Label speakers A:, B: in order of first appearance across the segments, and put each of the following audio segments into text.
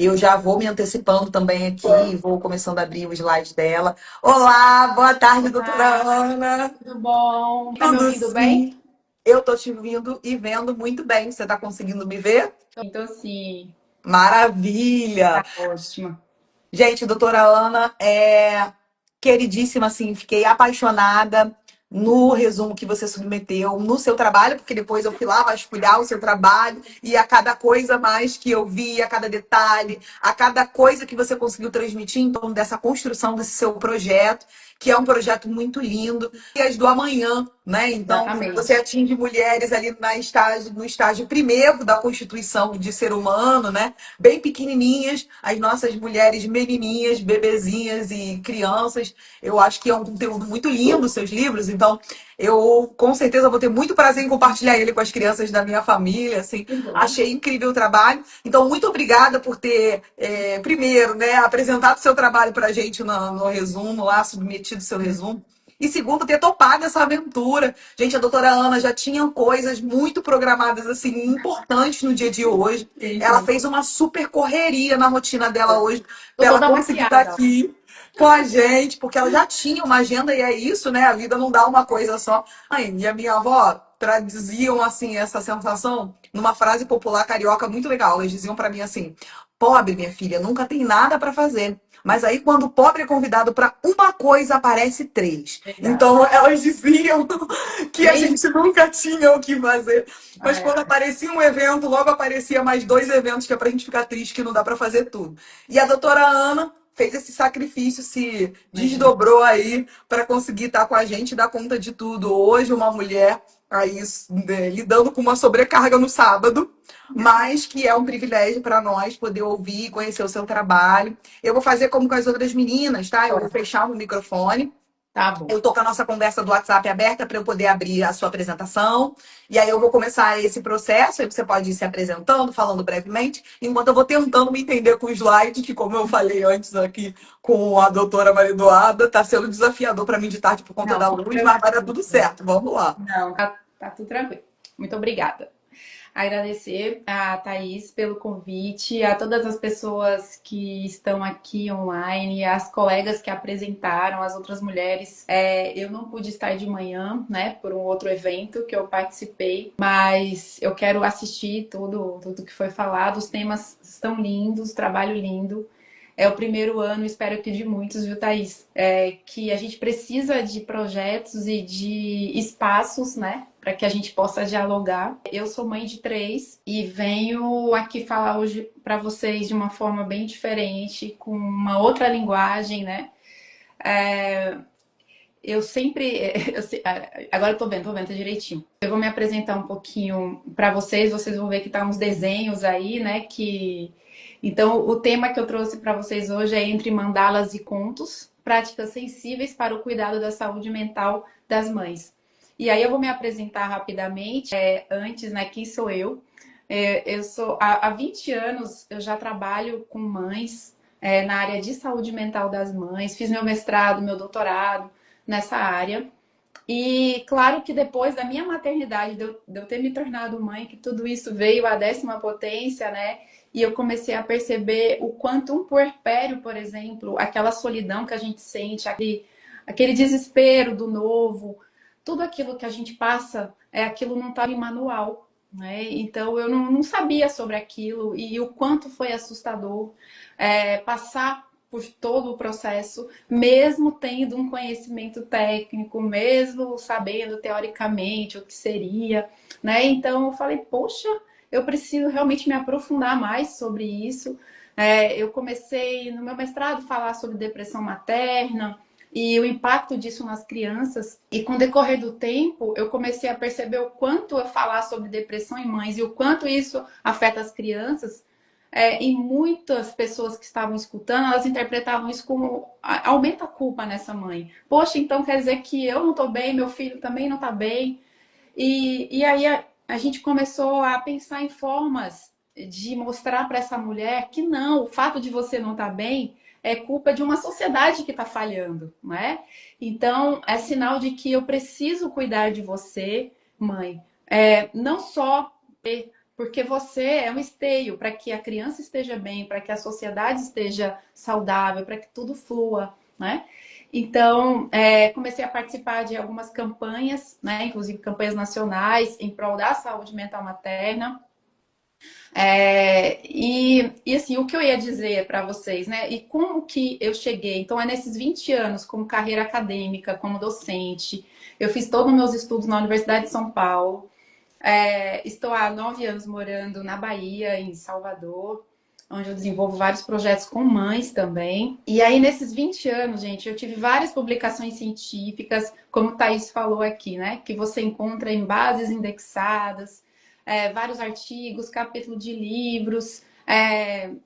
A: Eu já vou me antecipando também aqui, vou começando a abrir o slide dela. Olá, boa tarde, doutora
B: Olá,
A: Ana.
B: tudo bom? Tá me
A: Tudo
B: ouvindo bem?
A: sim? Eu tô te ouvindo e vendo muito bem. Você tá conseguindo me ver?
B: Então, sim,
A: Maravilha!
B: tá ótimo.
A: Gente, doutora Ana é queridíssima, assim, fiquei apaixonada no resumo que você submeteu, no seu trabalho, porque depois eu fui lá vasculhar o seu trabalho e a cada coisa mais que eu vi, a cada detalhe, a cada coisa que você conseguiu transmitir em torno dessa construção desse seu projeto, que é um projeto muito lindo, e as do amanhã, né? Então, você
B: Exatamente.
A: atinge mulheres ali no estágio primeiro da constituição de ser humano, né? Bem pequenininhas, as nossas mulheres menininhas, bebezinhas e crianças. Eu acho que é um conteúdo muito lindo, os seus livros, então eu com certeza vou ter muito prazer em compartilhar ele com as crianças da minha família, assim.
B: Que bom.
A: Achei incrível o trabalho. Então, muito obrigada por ter, primeiro, né, apresentado o seu trabalho para a gente no resumo lá, submetido o seu resumo. E segundo, ter topado essa aventura. Gente, a doutora Ana já tinha coisas muito programadas, assim, importantes no dia de hoje.
B: Sim,
A: Ela
B: sim.
A: fez uma super correria na rotina dela hoje,
B: Tô
A: para ela
B: toda
A: conseguir estar
B: maquiada.
A: aqui com a gente, porque ela já tinha uma agenda e é isso, né? A vida não dá uma coisa só. Ai, e a minha avó traziam, assim, essa sensação numa frase popular carioca muito legal. Eles diziam para mim assim: pobre, minha filha, nunca tem nada para fazer. Mas aí, quando o pobre é convidado para uma coisa, aparece três.
B: Verdade.
A: Então, elas diziam que a
B: Bem,
A: gente nunca tinha o que fazer. Mas
B: é,
A: quando aparecia um evento, logo aparecia mais dois eventos que é pra gente ficar triste que não dá para fazer tudo. E a doutora Ana fez esse sacrifício, se
B: imagina.
A: desdobrou aí para conseguir estar com a gente e dar conta de tudo. Hoje, uma mulher aí né, lidando com uma sobrecarga no sábado, mas que é um privilégio para nós poder ouvir e conhecer o seu trabalho. Eu vou fazer como com as outras meninas, tá? Eu vou fechar o microfone.
B: Tá bom.
A: Eu tô com a nossa conversa do WhatsApp aberta para eu poder abrir a sua apresentação. E aí eu vou começar esse processo. Aí você pode ir se apresentando, falando brevemente, enquanto eu vou tentando me entender com o slide, que, como eu falei antes aqui com a doutora Maria Eduarda, está sendo desafiador para mim de tarde por conta
B: Não,
A: da
B: tudo
A: luz, mas vai dar
B: tranquilo.
A: tudo certo. Vamos lá.
B: Não, tá tudo tranquilo. Muito obrigada. Agradecer a Thaís pelo convite, a todas as pessoas que estão aqui online, as colegas que apresentaram, as outras mulheres. Eu não pude estar de manhã, né, por um outro evento que eu participei, mas eu quero assistir tudo que foi falado. Os temas estão lindos, trabalho lindo. É o primeiro ano, espero que de muitos, viu, Thaís? Que a gente precisa de projetos e de espaços, né, para que a gente possa dialogar. Eu sou mãe de três e venho aqui falar hoje para vocês de uma forma bem diferente, com uma outra linguagem, né? É, eu sempre. Agora eu tô vendo direitinho. Eu vou me apresentar um pouquinho para vocês vão ver que tá uns desenhos aí, né? Então, o tema que eu trouxe para vocês hoje é Entre Mandalas e Contos, práticas sensíveis para o cuidado da saúde mental das mães. E aí eu vou me apresentar rapidamente. Antes, né? Quem sou eu? Eu sou há 20 anos eu já trabalho com mães na área de saúde mental das mães, fiz meu mestrado, meu doutorado nessa área. E claro que depois da minha maternidade, de eu ter me tornado mãe, que tudo isso veio à 10ª potência, né? E eu comecei a perceber o quanto um puerpério, por exemplo, aquela solidão que a gente sente, aquele desespero do novo, tudo aquilo que a gente passa, aquilo não estava em manual, né? Então eu não sabia sobre aquilo e o quanto foi assustador passar por todo o processo, mesmo tendo um conhecimento técnico, mesmo sabendo teoricamente o que seria, né? Então eu falei, poxa, eu preciso realmente me aprofundar mais sobre isso. Eu comecei no meu mestrado a falar sobre depressão materna e o impacto disso nas crianças. E com o decorrer do tempo, eu comecei a perceber o quanto eu falar sobre depressão em mães e o quanto isso afeta as crianças e muitas pessoas que estavam escutando, elas interpretavam isso como aumenta a culpa nessa mãe. Poxa, então quer dizer que eu não estou bem, meu filho também não está bem. E aí a gente começou a pensar em formas de mostrar para essa mulher que não, o fato de você não estar bem é culpa de uma sociedade que está falhando, não é? Então é sinal de que eu preciso cuidar de você, mãe. Não só porque você é um esteio para que a criança esteja bem, para que a sociedade esteja saudável, para que tudo flua, né? Então, comecei a participar de algumas campanhas, né? Inclusive campanhas nacionais em prol da saúde mental materna. E assim, o que eu ia dizer para vocês, né? E como que eu cheguei? Então, é nesses 20 anos, como carreira acadêmica, como docente, eu fiz todos os meus estudos na Universidade de São Paulo. Estou há 9 anos morando na Bahia, em Salvador, onde eu desenvolvo vários projetos com mães também. E aí, nesses 20 anos, gente, eu tive várias publicações científicas, como o Thaís falou aqui, né? Que você encontra em bases indexadas, vários artigos, capítulo de livros,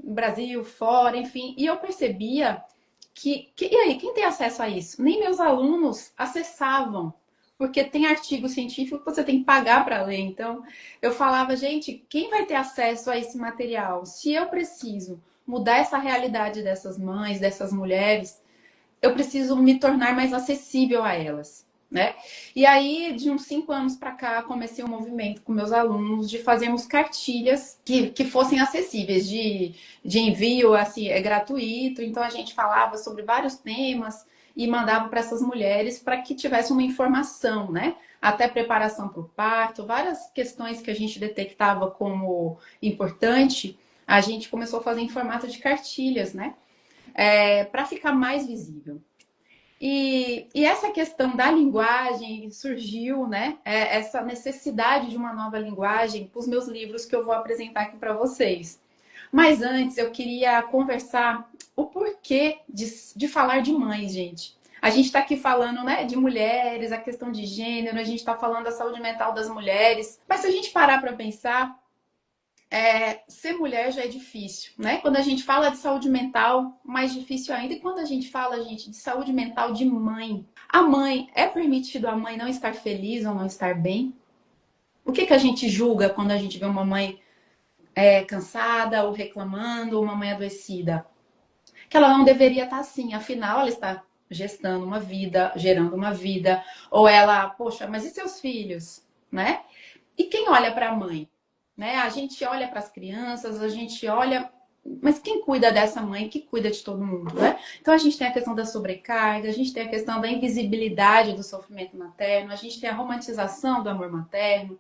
B: Brasil, fora, enfim. E eu percebia e aí, quem tem acesso a isso? Nem meus alunos acessavam, porque tem artigo científico que você tem que pagar para ler. Então, eu falava, gente, quem vai ter acesso a esse material? Se eu preciso mudar essa realidade dessas mães, dessas mulheres, eu preciso me tornar mais acessível a elas, né? E aí, de uns 5 anos para cá, comecei um movimento com meus alunos de fazermos cartilhas que fossem acessíveis, de envio, assim, é gratuito. Então, a gente falava sobre vários temas e mandava para essas mulheres para que tivesse uma informação, né? Até preparação para o parto, várias questões que a gente detectava como importante, a gente começou a fazer em formato de cartilhas, né? Para ficar mais visível. E essa questão da linguagem surgiu, né? Essa necessidade de uma nova linguagem para os meus livros que eu vou apresentar aqui para vocês. Mas antes eu queria conversar o porquê de falar de mães, gente. A gente está aqui falando, né, de mulheres, a questão de gênero, a gente está falando da saúde mental das mulheres. Mas se a gente parar para pensar, ser mulher já é difícil, né? Quando a gente fala de saúde mental, mais difícil ainda. E quando a gente fala, gente, de saúde mental de mãe, a mãe, é permitido a mãe não estar feliz ou não estar bem? O que a gente julga quando a gente vê uma mãe cansada ou reclamando, ou uma mãe adoecida? Que ela não deveria estar assim, afinal ela está gestando uma vida, gerando uma vida, ou ela, poxa, mas e seus filhos, né? E quem olha para a mãe? Né? A gente olha para as crianças, a gente olha, mas quem cuida dessa mãe que cuida de todo mundo, né? Então a gente tem a questão da sobrecarga, a gente tem a questão da invisibilidade do sofrimento materno, a gente tem a romantização do amor materno.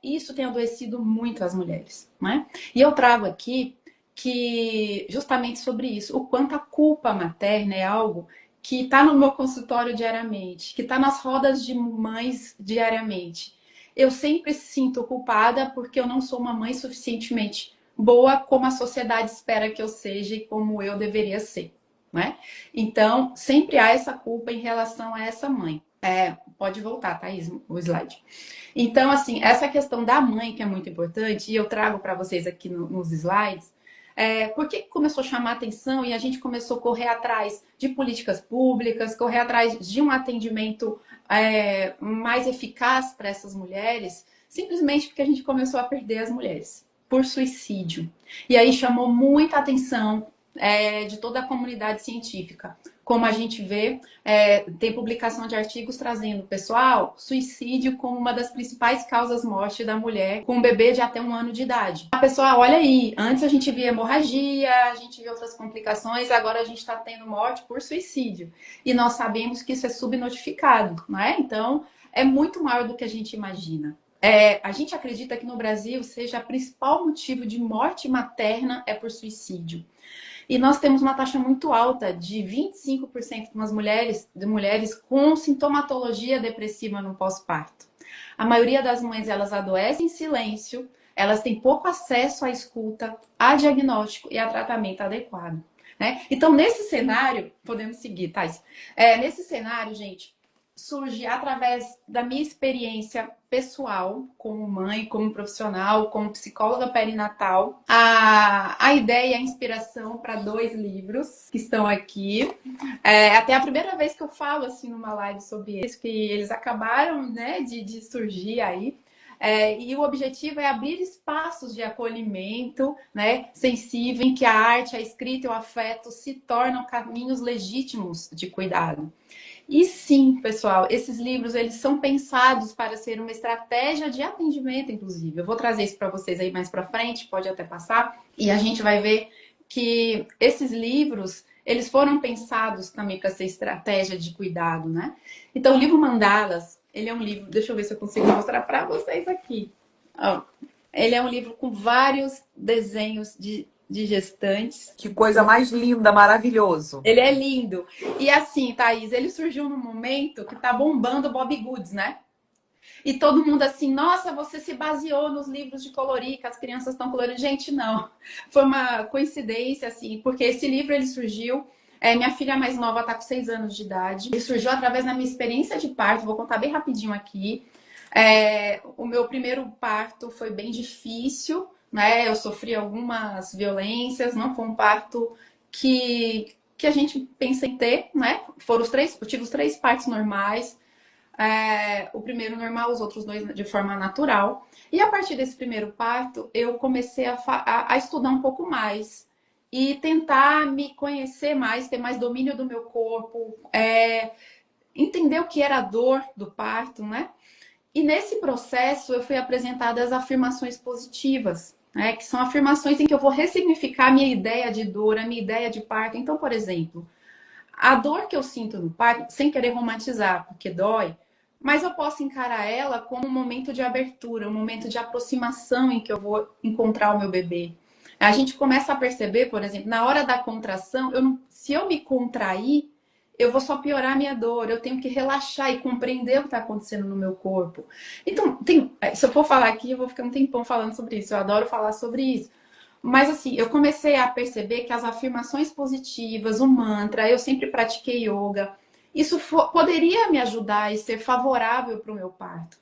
B: Isso tem adoecido muito as mulheres, né? E eu trago aqui que justamente sobre isso, o quanto a culpa materna é algo que está no meu consultório diariamente, que está nas rodas de mães diariamente. Eu sempre sinto culpada porque eu não sou uma mãe suficientemente boa como a sociedade espera que eu seja e como eu deveria ser, né? Então, sempre há essa culpa em relação a essa mãe. Pode voltar, Thaís, o slide. Então, assim, essa questão da mãe que é muito importante, e eu trago para vocês aqui nos slides, por que começou a chamar atenção e a gente começou a correr atrás de políticas públicas, correr atrás de um atendimento mais eficaz para essas mulheres, simplesmente porque a gente começou a perder as mulheres por suicídio. E aí chamou muita atenção de toda a comunidade científica. Como a gente vê, tem publicação de artigos trazendo, pessoal, suicídio como uma das principais causas morte da mulher com um bebê de até 1 ano de idade. A pessoa, olha aí, antes a gente via hemorragia, a gente via outras complicações, agora a gente está tendo morte por suicídio. E nós sabemos que isso é subnotificado, não é? Então, é muito maior do que a gente imagina. A gente acredita que no Brasil seja o principal motivo de morte materna é por suicídio. E nós temos uma taxa muito alta de 25% de mulheres com sintomatologia depressiva no pós-parto. A maioria das mães, elas adoecem em silêncio, elas têm pouco acesso à escuta, a diagnóstico e a tratamento adequado, né? Então, nesse cenário, podemos seguir, Thais. Nesse cenário, gente, surge através da minha experiência pessoal, como mãe, como profissional, como psicóloga perinatal, a ideia e a inspiração para 2 livros que estão aqui. Até a primeira vez que eu falo assim numa live sobre isso, que eles acabaram, né, de surgir aí. E o objetivo é abrir espaços de acolhimento, né, sensível, em que a arte, a escrita e o afeto se tornam caminhos legítimos de cuidado. E sim, pessoal, esses livros eles são pensados para ser uma estratégia de atendimento, inclusive. Eu vou trazer isso para vocês aí mais para frente, pode até passar, e a gente vai ver que esses livros eles foram pensados também para ser estratégia de cuidado, né? Então, o livro Mandalas, ele é um livro, deixa eu ver se eu consigo mostrar para vocês aqui. Ó, ele é um livro com vários desenhos de gestantes.
A: Que coisa mais linda, maravilhoso.
B: Ele é lindo. E assim, Thaís, ele surgiu num momento que tá bombando Bob Goods, né? E todo mundo assim, nossa, você se baseou nos livros de colorir, que as crianças estão colorindo. Gente, não. Foi uma coincidência, assim, porque esse livro ele surgiu. Minha filha mais nova está com 6 anos de idade. Ele surgiu através da minha experiência de parto. Vou contar bem rapidinho aqui. O meu primeiro parto foi bem difícil, né? Eu sofri algumas violências, não foi um parto que a gente pensa em ter, né? Eu tive os 3 partos normais. O primeiro normal, os outros 2 de forma natural. E a partir desse primeiro parto, eu comecei a estudar um pouco mais e tentar me conhecer mais, ter mais domínio do meu corpo, entender o que era a dor do parto, né? E nesse processo eu fui apresentada as afirmações positivas, né? Que são afirmações em que eu vou ressignificar a minha ideia de dor, a minha ideia de parto. Então, por exemplo, a dor que eu sinto no parto, sem querer romantizar, porque dói, mas eu posso encarar ela como um momento de abertura, um momento de aproximação em que eu vou encontrar o meu bebê. A gente começa a perceber, por exemplo, na hora da contração, se eu me contrair, eu vou só piorar a minha dor. Eu tenho que relaxar e compreender o que está acontecendo no meu corpo. Então, se eu for falar aqui, eu vou ficar um tempão falando sobre isso. Eu adoro falar sobre isso. Mas assim, eu comecei a perceber que as afirmações positivas, o mantra, eu sempre pratiquei yoga, isso poderia me ajudar e ser favorável para o meu parto.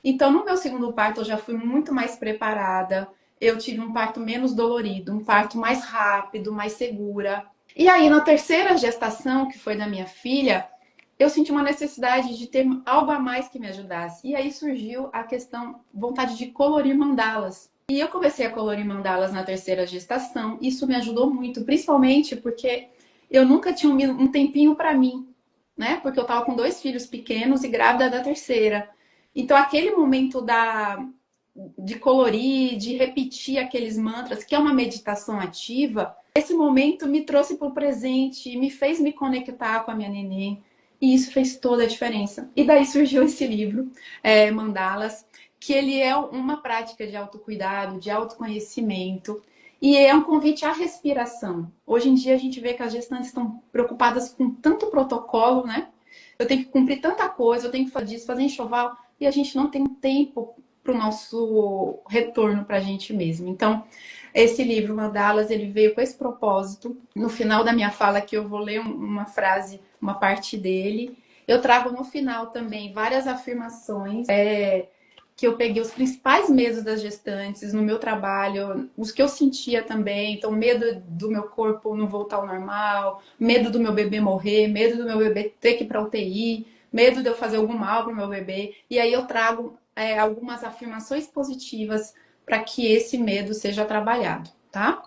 B: Então, no meu segundo parto, eu já fui muito mais preparada. Eu tive um parto menos dolorido, um parto mais rápido, mais segura. E aí, na terceira gestação, que foi da minha filha, eu senti uma necessidade de ter algo a mais que me ajudasse. E aí surgiu a questão, vontade de colorir mandalas. E eu comecei a colorir mandalas na terceira gestação. Isso me ajudou muito, principalmente porque eu nunca tinha um tempinho para mim, né? Porque eu estava com 2 filhos pequenos e grávida da terceira. Então, aquele momento de colorir, de repetir aqueles mantras, que é uma meditação ativa, esse momento me trouxe para o presente, me fez me conectar com a minha neném. E isso fez toda a diferença. E daí surgiu esse livro, Mandalas, que ele é uma prática de autocuidado, de autoconhecimento. E é um convite à respiração. Hoje em dia a gente vê que as gestantes estão preocupadas com tanto protocolo, né? Eu tenho que cumprir tanta coisa, eu tenho que fazer isso, fazer enxoval, e a gente não tem tempo para o nosso retorno para a gente mesmo. Então, esse livro, Mandalas, ele veio com esse propósito. No final da minha fala aqui, eu vou ler uma frase, uma parte dele. Eu trago no final também várias afirmações que eu peguei os principais medos das gestantes no meu trabalho, os que eu sentia também. Então, medo do meu corpo não voltar ao normal, medo do meu bebê morrer, medo do meu bebê ter que ir para UTI, medo de eu fazer algum mal para o meu bebê. E aí eu trago algumas afirmações positivas para que esse medo seja trabalhado, tá?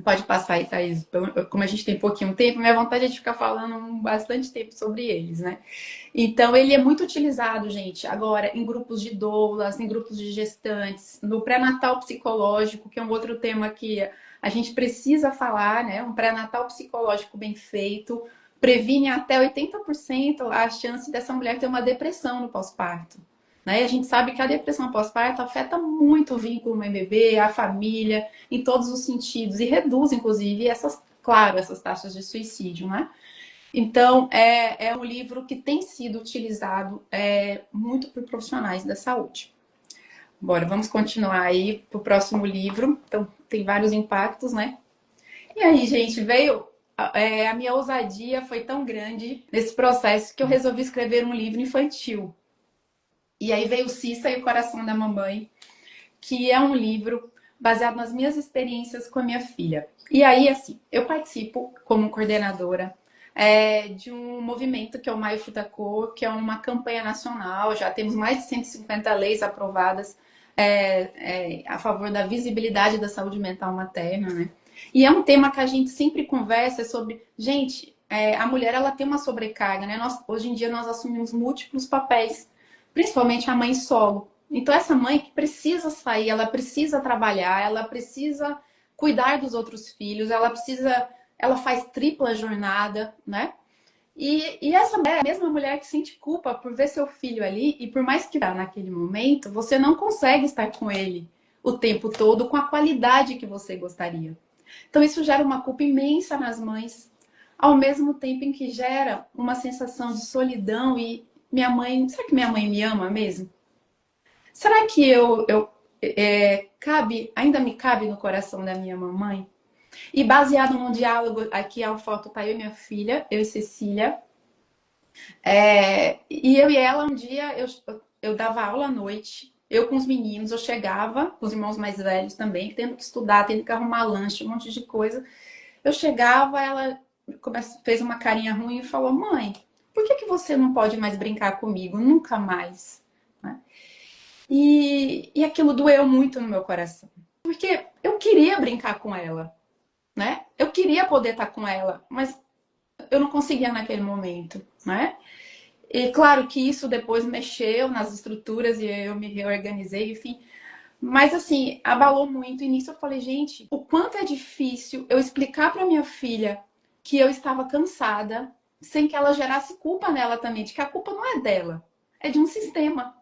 B: Pode passar aí, Thaís. Como a gente tem pouquinho tempo, minha vontade é de ficar falando bastante tempo sobre eles, né? Então, ele é muito utilizado, gente, agora em grupos de doulas, em grupos de gestantes, no pré-natal psicológico, que é um outro tema que a gente precisa falar, né? Um pré-natal psicológico bem feito previne até 80% a chance dessa mulher ter uma depressão no pós-parto. Né? E a gente sabe que a depressão pós-parto afeta muito o vínculo mãe-bebê, a família, em todos os sentidos, e reduz, inclusive, essas taxas de suicídio, né? Então, é um livro que tem sido utilizado muito por profissionais da saúde. Bora, vamos continuar aí para o próximo livro. Então, tem vários impactos, né? E aí, gente, veio... a minha ousadia foi tão grande nesse processo que eu resolvi escrever um livro infantil. E aí veio Cissa e o Coração da Mamãe, que é um livro baseado nas minhas experiências com a minha filha. E aí, assim, eu participo como coordenadora de um movimento que é o Maio Futacor, que é uma campanha nacional. Já temos mais de 150 leis aprovadas a favor da visibilidade da saúde mental materna, né? E é um tema que a gente sempre conversa sobre, gente, a mulher ela tem uma sobrecarga, né? Hoje em dia nós assumimos múltiplos papéis, principalmente a mãe solo. Então essa mãe que precisa sair, ela precisa trabalhar, ela precisa cuidar dos outros filhos, ela faz tripla jornada, né? E essa mulher, a mesma mulher que sente culpa por ver seu filho ali, e por mais que vá naquele momento, você não consegue estar com ele o tempo todo com a qualidade que você gostaria. Então isso gera uma culpa imensa nas mães, ao mesmo tempo em que gera uma sensação de solidão e minha mãe, será que minha mãe me ama mesmo? Será que ainda me cabe no coração da minha mamãe? E baseado num diálogo, aqui a foto tá eu e minha filha, eu e Cecília. E eu e ela, um dia, eu dava aula à noite, eu com os meninos, eu chegava, com os irmãos mais velhos também, tendo que estudar, tendo que arrumar lanche, um monte de coisa. Eu chegava, ela fez uma carinha ruim e falou: Mãe, por que você não pode mais brincar comigo? Nunca mais. Né? E aquilo doeu muito no meu coração. Porque eu queria brincar com ela, né? Eu queria poder estar com ela, mas eu não conseguia naquele momento, né? E claro que isso depois mexeu nas estruturas e eu me reorganizei, enfim. Mas assim, abalou muito. E nisso eu falei, gente, o quanto é difícil eu explicar para minha filha que eu estava cansada, sem que ela gerasse culpa nela também, de que a culpa não é dela, é de um sistema.